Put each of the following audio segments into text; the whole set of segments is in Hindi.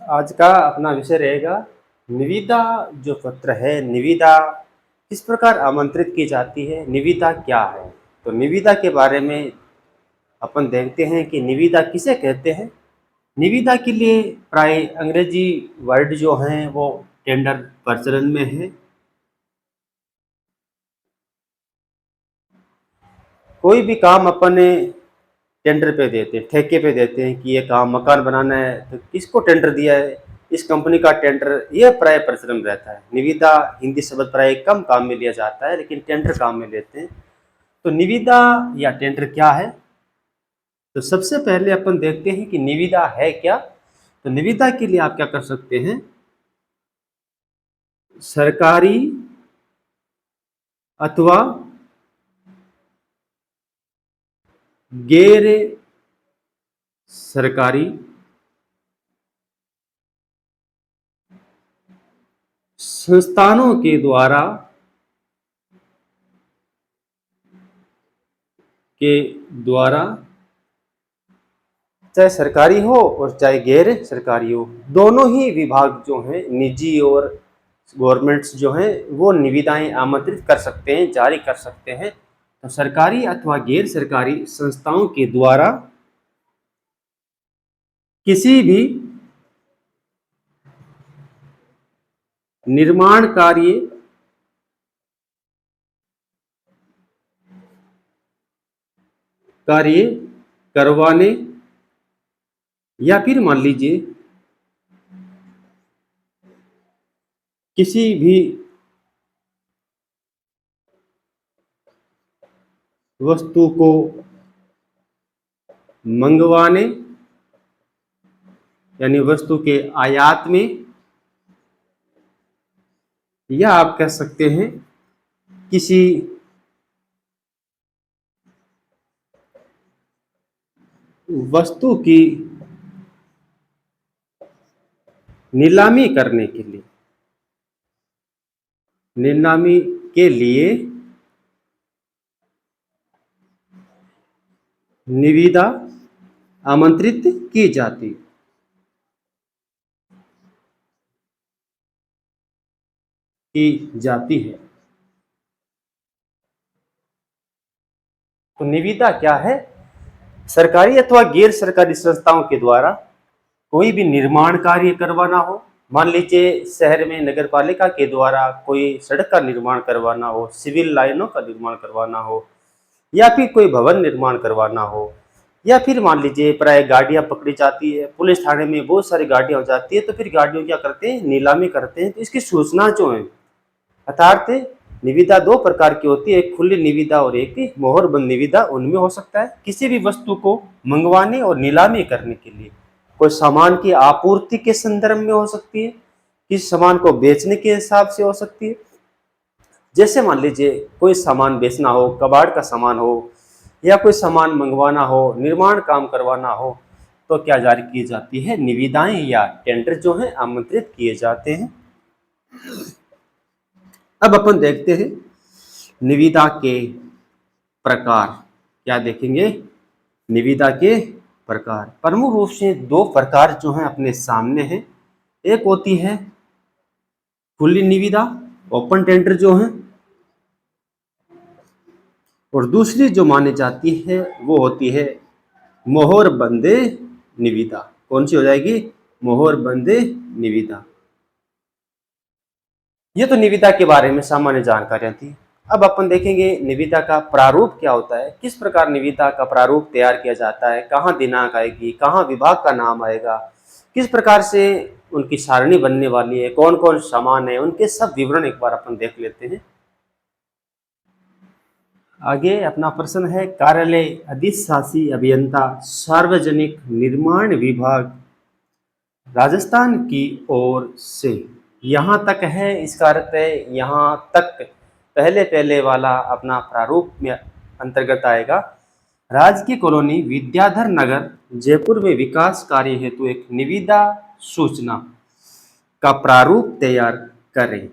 आज का अपना विषय रहेगा निविदा। जो पत्र है, निविदा किस प्रकार आमंत्रित की जाती है, निविदा क्या है। तो निविदा के बारे में अपन देखते हैं कि निविदा किसे कहते हैं। निविदा के लिए प्राय अंग्रेजी वर्ड जो हैं वो टेंडर प्रचलन में है। कोई भी काम अपने टेंडर पे देते हैं, ठेके पे देते हैं कि ये काम मकान बनाना है, तो किसको टेंडर दिया है, इस कंपनी का टेंडर, ये प्राय प्रचलन रहता है। निविदा हिंदी शब्द प्राय कम काम में लिया जाता है, लेकिन टेंडर काम में लेते हैं। तो निविदा या टेंडर क्या है, तो सबसे पहले अपन देखते हैं कि निविदा है क्या। तो निविदा के लिए आप क्या कर सकते हैं, सरकारी अथवा गैर सरकारी संस्थानों के द्वारा चाहे सरकारी हो और चाहे गैर सरकारी हो, दोनों ही विभाग जो हैं, निजी और गवर्नमेंट्स जो हैं, वो निविदाएं आमंत्रित कर सकते हैं, जारी कर सकते हैं। तो सरकारी अथवा गैर सरकारी संस्थाओं के द्वारा किसी भी निर्माण कार्य करवाने, या फिर मान लीजिए किसी भी वस्तु को मंगवाने, यानी वस्तु के आयात में, या आप कह सकते हैं किसी वस्तु की नीलामी करने के लिए, नीलामी के लिए निविदा आमंत्रित की जाती है। तो निविदा क्या है, सरकारी अथवा गैर सरकारी संस्थाओं के द्वारा कोई भी निर्माण कार्य करवाना हो। मान लीजिए शहर में नगर पालिका के द्वारा कोई सड़क का निर्माण करवाना हो, सिविल लाइनों का निर्माण करवाना हो, या फिर कोई भवन निर्माण करवाना हो, या फिर मान लीजिए प्राय गाड़ियां पकड़ी जाती है, पुलिस थाने में बहुत सारी गाड़ियां हो जाती है, तो फिर गाड़ियों क्या करते हैं, नीलामी करते हैं। तो इसकी सूचना जो है, अर्थात निविदा दो प्रकार की होती है, एक खुली निविदा और एक मोहरबंद निविदा। उनमें हो सकता है किसी भी वस्तु को मंगवाने और नीलामी करने के लिए, कोई सामान की आपूर्ति के संदर्भ में हो सकती है, किसी सामान को बेचने के हिसाब से हो सकती है। जैसे मान लीजिए कोई सामान बेचना हो, कबाड़ का सामान हो, या कोई सामान मंगवाना हो, निर्माण काम करवाना हो, तो क्या जारी की जाती है, निविदाएं या टेंडर जो है आमंत्रित किए जाते हैं। अब अपन देखते हैं निविदा के प्रकार। क्या देखेंगे, निविदा के प्रकार प्रमुख रूप से दो प्रकार जो हैं अपने सामने हैं। एक होती है खुली निविदा, ओपन टेंडर जो है, और दूसरी जो मानी जाती है वो होती है मोहर बंदे निविदा। कौन सी हो जाएगी, मोहर बंदे निविदा। ये तो निविदा के बारे में सामान्य जानकारियां थी। अब अपन देखेंगे निविदा का प्रारूप क्या होता है, किस प्रकार निविदा का प्रारूप तैयार किया जाता है, कहाँ दिनांक आएगी, कहाँ विभाग का नाम आएगा, किस प्रकार से उनकी सारणी बनने वाली है, कौन कौन सामान है, उनके सब विवरण एक बार अपन देख लेते हैं। आगे अपना प्रश्न है, कार्यालय अधिशासी अभियंता सार्वजनिक निर्माण विभाग राजस्थान की ओर से। यहाँ तक है, इसका अर्थ है यहाँ तक पहले पहले वाला अपना प्रारूप में अंतर्गत आएगा। राजकीय कॉलोनी विद्याधर नगर जयपुर में विकास कार्य हेतु एक निविदा सूचना का प्रारूप तैयार करें।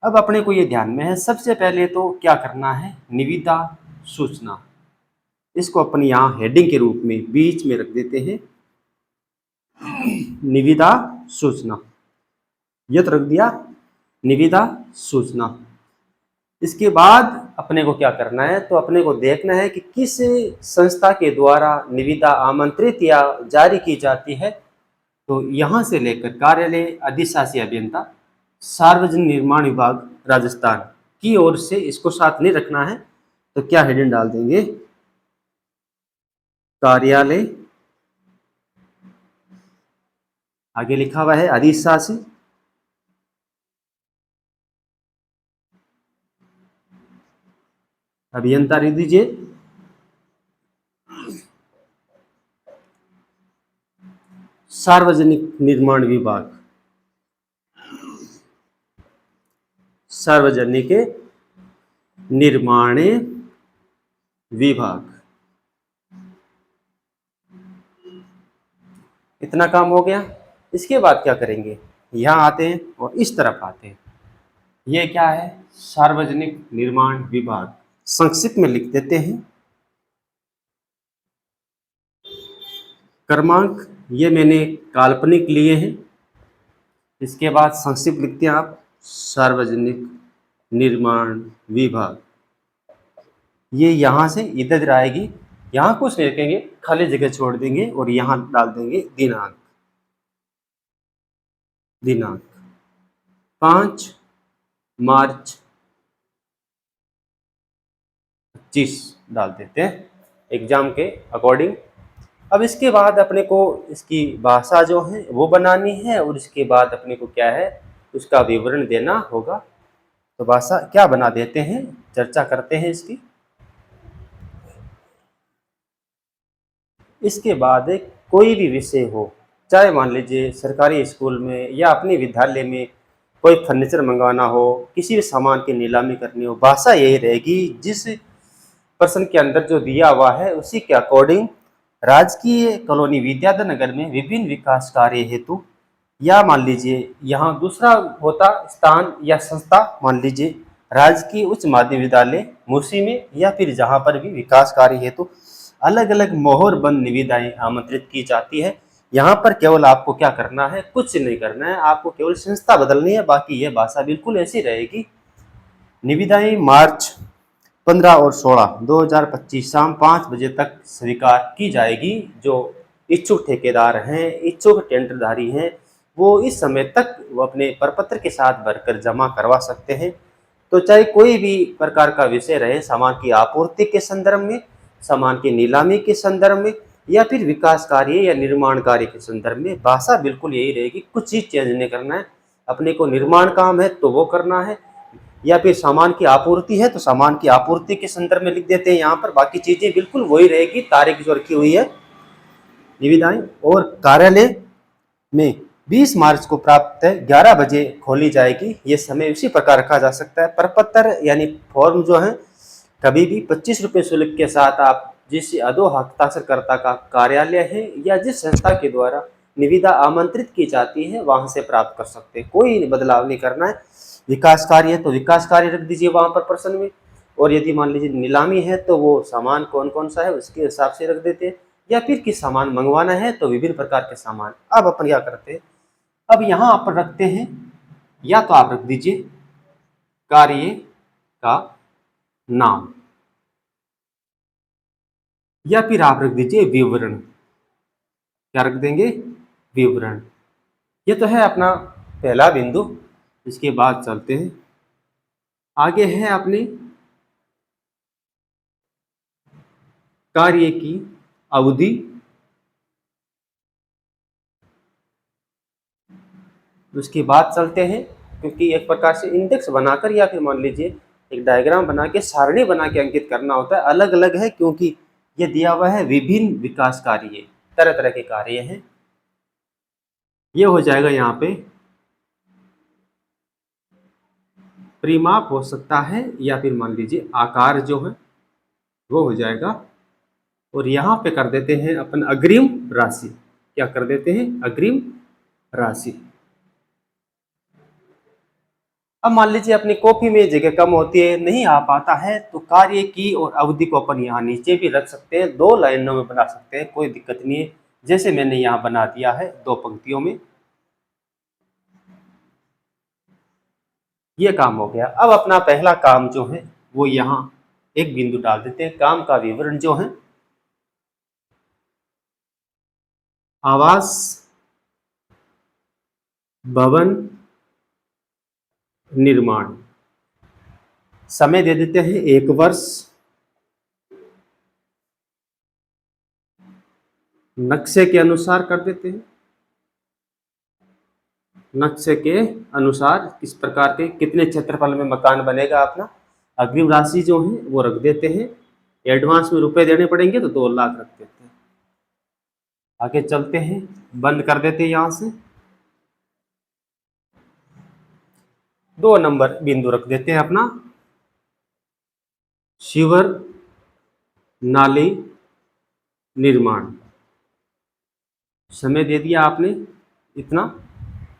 अब अपने को ये ध्यान में है, सबसे पहले तो क्या करना है, निविदा सूचना, इसको अपन यहाँ हेडिंग के रूप में बीच में रख देते हैं, निविदा सूचना, ये तो रख दिया निविदा सूचना। इसके बाद अपने को क्या करना है, तो अपने को देखना है कि किस संस्था के द्वारा निविदा आमंत्रित या जारी की जाती है। तो यहाँ से लेकर कार्यालय अधिशासी अभियंता सार्वजनिक निर्माण विभाग राजस्थान की ओर से इसको साथ नहीं रखना है, तो क्या हेडिंग डाल देंगे, कार्यालय, आगे लिखा हुआ है अधिशासी अभियंता लिख दीजिए, सार्वजनिक निर्माण विभाग, सार्वजनिक निर्माण विभाग। इतना काम हो गया। इसके बाद क्या करेंगे, यहाँ आते हैं और इस तरफ आते हैं। ये क्या है, सार्वजनिक निर्माण विभाग, संक्षिप्त में लिख देते हैं। क्रमांक ये मैंने काल्पनिक लिए हैं। इसके बाद संक्षिप्त लिखते हैं आप, सार्वजनिक निर्माण विभाग। ये यहाँ से इधर आएगी, यहाँ कुछ नहीं लिखेंगे, खाली जगह छोड़ देंगे और यहाँ डाल देंगे दिनांक, दिनांक 5 मार्च 25 डाल देते हैं एग्जाम के अकॉर्डिंग। अब इसके बाद अपने को इसकी भाषा जो है वो बनानी है और इसके बाद अपने को क्या है, उसका विवरण देना होगा। तो भाषा क्या बना देते हैं, चर्चा करते हैं इसकी। इसके बाद कोई भी विषय हो, चाहे मान लीजिए सरकारी स्कूल में या अपने विद्यालय में कोई फर्नीचर मंगवाना हो, किसी भी सामान की नीलामी करनी हो, भाषा यही रहेगी जिस प्रश्न के अंदर जो दिया हुआ है उसी के अकॉर्डिंग राजकीय कॉलोनी विद्याधर नगर में विभिन्न विकास कार्य हेतु, या मान लीजिए यहाँ दूसरा होता स्थान या संस्था, मान लीजिए राजकीय उच्च माध्यमिक विद्यालय मूसी में, या फिर जहाँ पर भी विकास कार्य हेतु अलग अलग मोहर बंद निविदाएं आमंत्रित की जाती है। यहाँ पर केवल आपको क्या करना है, कुछ नहीं करना है, आपको केवल संस्था बदलनी है, बाकी यह भाषा बिल्कुल ऐसी रहेगी। निविदाएं मार्च 15 और 16 2025 शाम 5 बजे तक स्वीकार की जाएगी। जो इच्छुक ठेकेदार हैं, इच्छुक टेंडरधारी हैं, वो इस समय तक वो अपने प्रपत्र के साथ भरकर जमा करवा सकते हैं। तो चाहे कोई भी प्रकार का विषय रहे, सामान की आपूर्ति के संदर्भ में, सामान की नीलामी के संदर्भ में, या फिर विकास कार्य या निर्माण कार्य के संदर्भ में, भाषा बिल्कुल यही रहेगी, कुछ चीज चेंज नहीं करना है। अपने को निर्माण काम है तो वो करना है, या फिर सामान की आपूर्ति है तो सामान की आपूर्ति के संदर्भ में लिख देते हैं यहाँ पर, बाकी चीजें बिल्कुल वही रहेगी, तारीख जो रखी हुई है निविदाएं। और कार्यालय में 20 मार्च को प्राप्त 11 बजे खोली जाएगी, ये समय उसी प्रकार रखा जा सकता है। प्रपत्र यानी फॉर्म जो है कभी भी 25 रुपये शुल्क के साथ आप जिस अधो हस्ताक्षरकर्ता का कार्यालय है या जिस संस्था के द्वारा निविदा आमंत्रित की जाती है वहां से प्राप्त कर सकते हैं, कोई बदलाव नहीं करना है। विकास कार्य है तो विकास कार्य रख दीजिए वहां पर प्रश्न में, और यदि मान लीजिए नीलामी है तो वो सामान कौन कौन सा है उसके हिसाब से रख देते हैं, या फिर किस सामान मंगवाना है तो विभिन्न प्रकार के सामान। अब अपन क्या करते हैं, अब यहाँ अपन रखते हैं, या तो आप रख दीजिए कार्य का नाम, या फिर आप रख दीजिए विवरण। क्या रख देंगे, विवरण। ये तो है अपना पहला बिंदु। इसके बाद चलते हैं आगे, है अपनी कार्य की अवधि। उसके बाद चलते हैं, क्योंकि एक प्रकार से इंडेक्स बनाकर या फिर मान लीजिए एक डायग्राम बना के, सारणी बना के अंकित करना होता है। अलग अलग है क्योंकि ये दिया हुआ है विभिन्न विकास कार्य, तरह तरह के कार्य हैं। ये हो जाएगा यहाँ पे परिमाप हो सकता है, या फिर मान लीजिए आकार जो है वो हो जाएगा। और यहाँ पे कर देते हैं अपन अग्रिम राशि। क्या कर देते हैं, अग्रिम राशि। अब मान लीजिए अपनी कॉपी में जगह कम होती है, नहीं आ पाता है, तो कार्य की और अवधि को अपन यहाँ नीचे भी रख सकते हैं, 2 लाइनों में बना सकते हैं, कोई दिक्कत नहीं है। जैसे मैंने यहाँ बना दिया है 2 पंक्तियों में। ये काम हो गया। अब अपना पहला काम जो है वो यहाँ एक बिंदु डाल देते हैं। काम का विवरण जो है, आवास भवन निर्माण, समय दे देते हैं 1 वर्ष, नक्शे के अनुसार कर देते हैं। नक्शे के अनुसार किस प्रकार के कितने क्षेत्रफल में मकान बनेगा अपना। अग्रिम राशि जो है वो रख देते हैं। एडवांस में रुपए देने पड़ेंगे तो 2 लाख रख देते हैं। आगे चलते हैं, बंद कर देते हैं यहां से। 2 नंबर बिंदु रख देते हैं अपना, सीवर नाली निर्माण। समय दे दिया आपने इतना,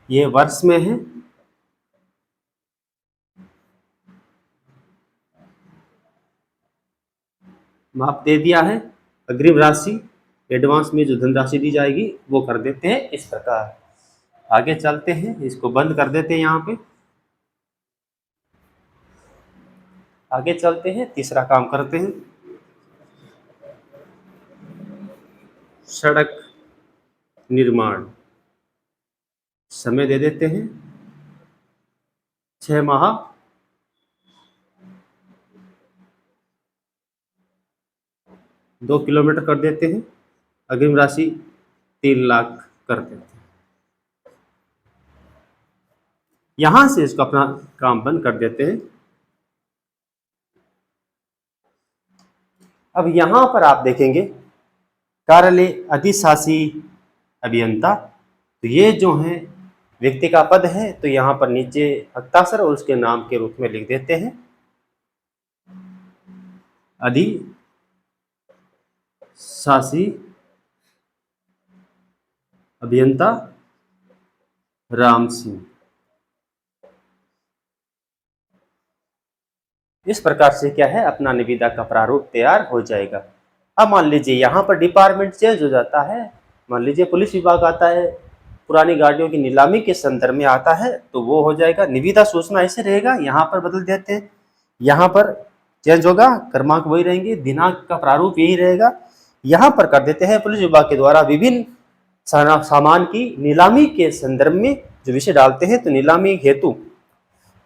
ये वर्ष में है। माप दे दिया है। अग्रिम राशि, एडवांस में जो धनराशि दी जाएगी वो कर देते हैं इस प्रकार। आगे चलते हैं, इसको बंद कर देते हैं यहाँ पे। आगे चलते हैं, तीसरा काम करते हैं, सड़क निर्माण। समय दे देते हैं 6 माह, दो किलोमीटर कर देते हैं। अग्रिम राशि 3 लाख कर देते हैं। यहां से इसको अपना काम बंद कर देते हैं। अब यहां पर आप देखेंगे कार्यालय अधिशासी अभियंता, तो ये जो है व्यक्ति का पद है, तो यहाँ पर नीचे हस्ताक्षर और उसके नाम के रूप में लिख देते हैं अधिशासी अभियंता राम सिंह। इस प्रकार से क्या है, अपना निविदा का प्रारूप तैयार हो जाएगा। अब मान लीजिए यहाँ पर डिपार्टमेंट चेंज हो जाता है, मान लीजिए पुलिस विभाग आता है, पुरानी गाड़ियों की नीलामी के संदर्भ में आता है, तो वो हो जाएगा निविदा सूचना ऐसे रहेगा। यहाँ पर बदल देते हैं, यहाँ पर चेंज होगा, क्रमांक वही रहेंगे, दिनांक का प्रारूप यही रहेगा। यहाँ पर कर देते हैं पुलिस विभाग के द्वारा विभिन्न सामान की नीलामी के संदर्भ में जो विषय डालते हैं, तो नीलामी हेतु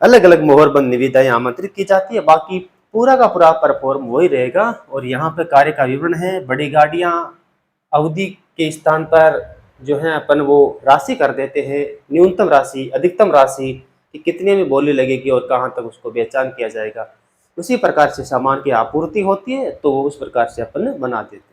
अलग अलग मोहरबंद निविदाएं आमंत्रित की जाती है। बाकी पूरा का पूरा परफॉर्म वही रहेगा। और यहाँ पर कार्य का विवरण है, बड़ी गाड़ियाँ अवधि के स्थान पर जो है अपन वो राशि कर देते हैं, न्यूनतम राशि, अधिकतम राशि कि कितने में बोली लगेगी और कहाँ तक उसको पहचान किया जाएगा। उसी प्रकार से सामान की आपूर्ति होती है, तो उस प्रकार से अपन बना देते हैं।